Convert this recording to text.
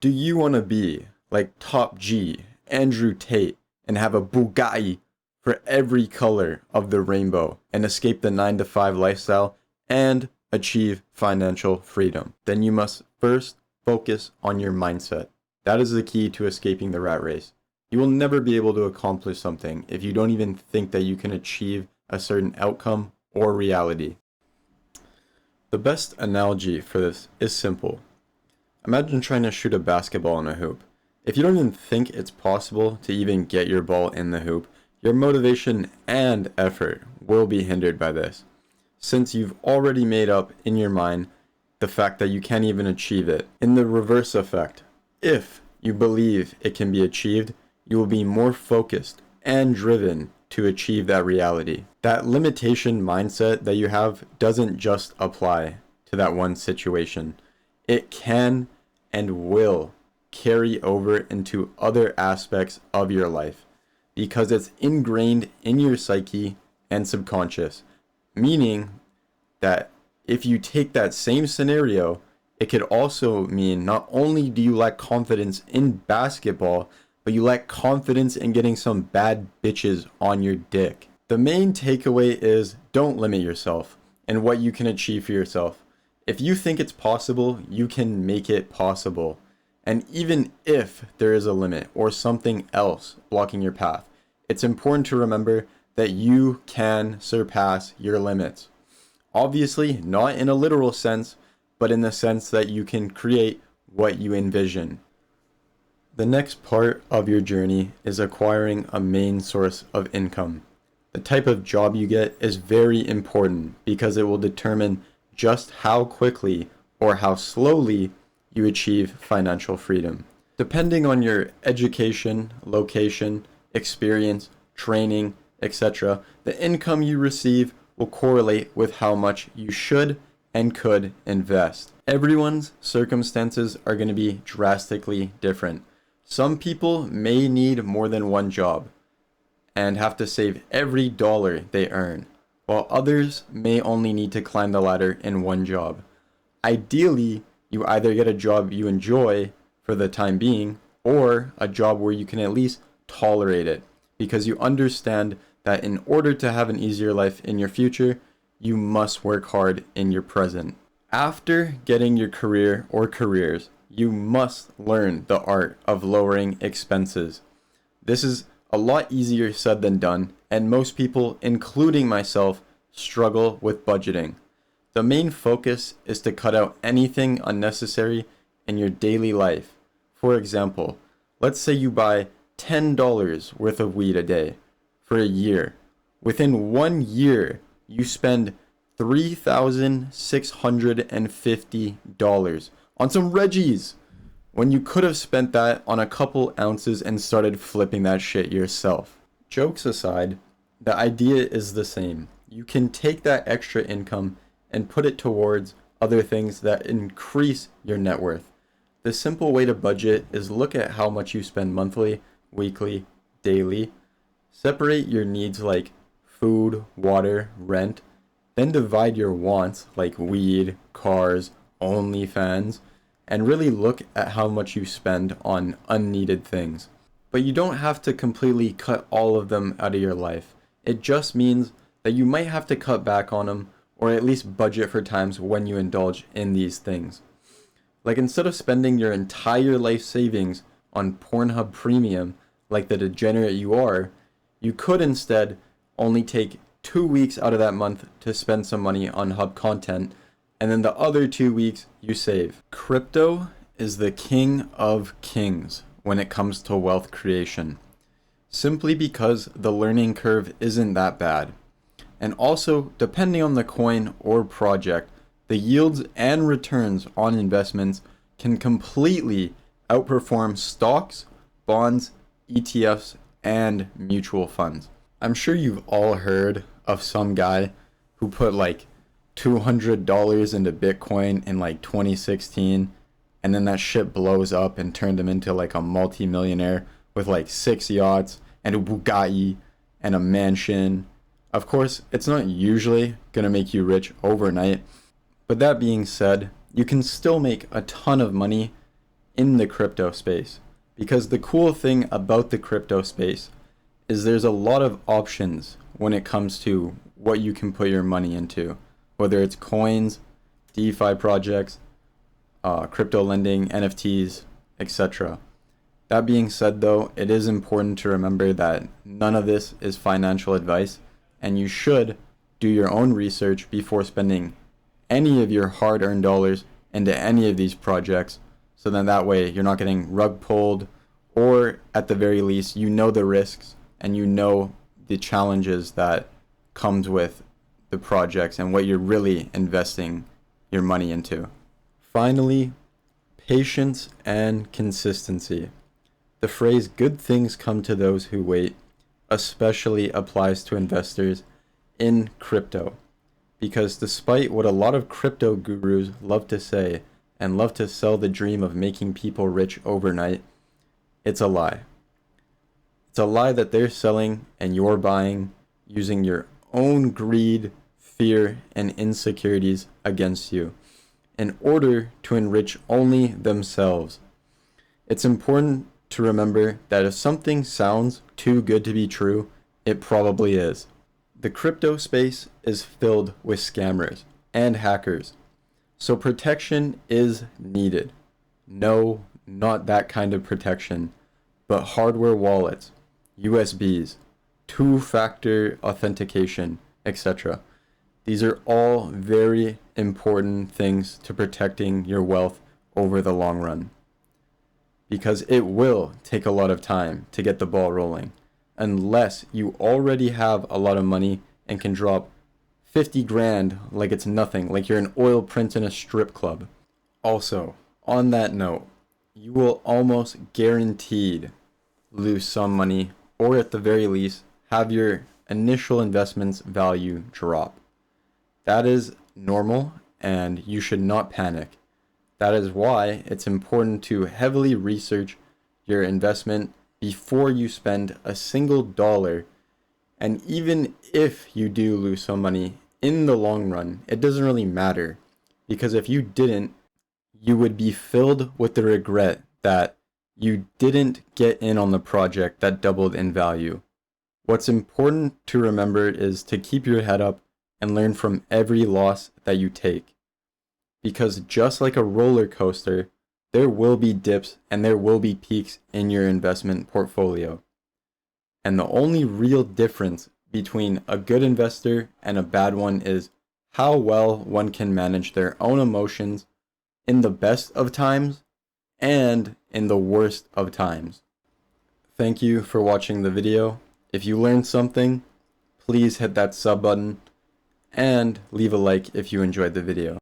Do you want to be like Top G, Andrew Tate, and have a Bugatti for every color of the rainbow and escape the 9 to 5 lifestyle and achieve financial freedom? Then you must first focus on your mindset. That is the key to escaping the rat race. You will never be able to accomplish something if you don't even think that you can achieve a certain outcome or reality. The best analogy for this is simple. Imagine trying to shoot a basketball in a hoop. If you don't even think it's possible to even get your ball in the hoop, your motivation and effort will be hindered by this, since you've already made up in your mind the fact that you can't even achieve it. In the reverse effect, if you believe it can be achieved, you will be more focused and driven to achieve that reality. That limitation mindset that you have doesn't just apply to that one situation. It can and will carry over into other aspects of your life because it's ingrained in your psyche and subconscious. Meaning that if you take that same scenario, it could also mean not only do you lack confidence in basketball, but you lack confidence in getting some bad bitches on your dick. The main takeaway is don't limit yourself and what you can achieve for yourself. If you think it's possible, you can make it possible. And even if there is a limit or something else blocking your path, it's important to remember that you can surpass your limits. Obviously, not in a literal sense, but in the sense that you can create what you envision. The next part of your journey is acquiring a main source of income. The type of job you get is very important because it will determine just how quickly or how slowly you achieve financial freedom. Depending on your education, location, experience, training, etc., the income you receive will correlate with how much you should and could invest. Everyone's circumstances are going to be drastically different. Some people may need more than one job and have to save every dollar they earn, while others may only need to climb the ladder in one job. Ideally, you either get a job you enjoy for the time being, or a job where you can at least tolerate it, because you understand that in order to have an easier life in your future, you must work hard in your present. After getting your career or careers, you must learn the art of lowering expenses. This is a lot easier said than done, and most people, including myself, struggle with budgeting. The main focus is to cut out anything unnecessary in your daily life. For example, let's say you buy $10 worth of weed a day for a year. Within 1 year, you spend $3,650 on some Reggies, when you could have spent that on a couple ounces and started flipping that shit yourself. Jokes aside, the idea is the same. You can take that extra income and put it towards other things that increase your net worth. The simple way to budget is look at how much you spend monthly, weekly, daily. Separate your needs like food, water, rent, then divide your wants like weed, cars, OnlyFans, and really look at how much you spend on unneeded things. But you don't have to completely cut all of them out of your life. It just means that you might have to cut back on them, or at least budget for times when you indulge in these things. Like instead of spending your entire life savings on Pornhub Premium like the degenerate you are, you could instead only take 2 weeks out of that month to spend some money on Hub content, and then the other 2 weeks you save. Crypto is the king of kings when it comes to wealth creation, simply because the learning curve isn't that bad. And also, depending on the coin or project, the yields and returns on investments can completely outperform stocks, bonds, ETFs, and mutual funds. I'm sure you've all heard of some guy who put like $200 into Bitcoin in like 2016, and then that shit blows up and turned him into like a multi-millionaire with like 6 yachts and a Bugatti and a mansion. Of course, it's not usually gonna make you rich overnight, but that being said, you can still make a ton of money in the crypto space. Because the cool thing about the crypto space is there's a lot of options when it comes to what you can put your money into, whether it's coins, DeFi projects, crypto lending, NFTs, etc. That being said though, it is important to remember that none of this is financial advice, and you should do your own research before spending any of your hard-earned dollars into any of these projects, so then that way you're not getting rug pulled, or at the very least you know the risks and you know the challenges that comes with the projects and what you're really investing your money into. Finally, patience and consistency. The phrase "good things come to those who wait" especially applies to investors in crypto, because despite what a lot of crypto gurus love to say and love to sell the dream of making people rich overnight, it's a lie. It's a lie that they're selling and you're buying using your own greed, fear, and insecurities against you in order to enrich only themselves. It's important to remember that if something sounds too good to be true, it probably is. The crypto space is filled with scammers and hackers, so protection is needed. No, not that kind of protection, but hardware wallets, USBs, two-factor authentication, etc. These are all very important things to protecting your wealth over the long run, because it will take a lot of time to get the ball rolling unless you already have a lot of money and can drop 50 grand like it's nothing, like you're an oil prince in a strip club. Also, on that note, you will almost guaranteed lose some money, or at the very least have your initial investment's value drop. That is normal and you should not panic. That is why it's important to heavily research your investment before you spend a single dollar. And even if you do lose some money in the long run, it doesn't really matter, because if you didn't, you would be filled with the regret that you didn't get in on the project that doubled in value. What's important to remember is to keep your head up and learn from every loss that you take. Because just like a roller coaster, there will be dips and there will be peaks in your investment portfolio. And the only real difference between a good investor and a bad one is how well one can manage their own emotions in the best of times and in the worst of times. Thank you for watching the video. If you learned something, please hit that sub button and leave a like if you enjoyed the video.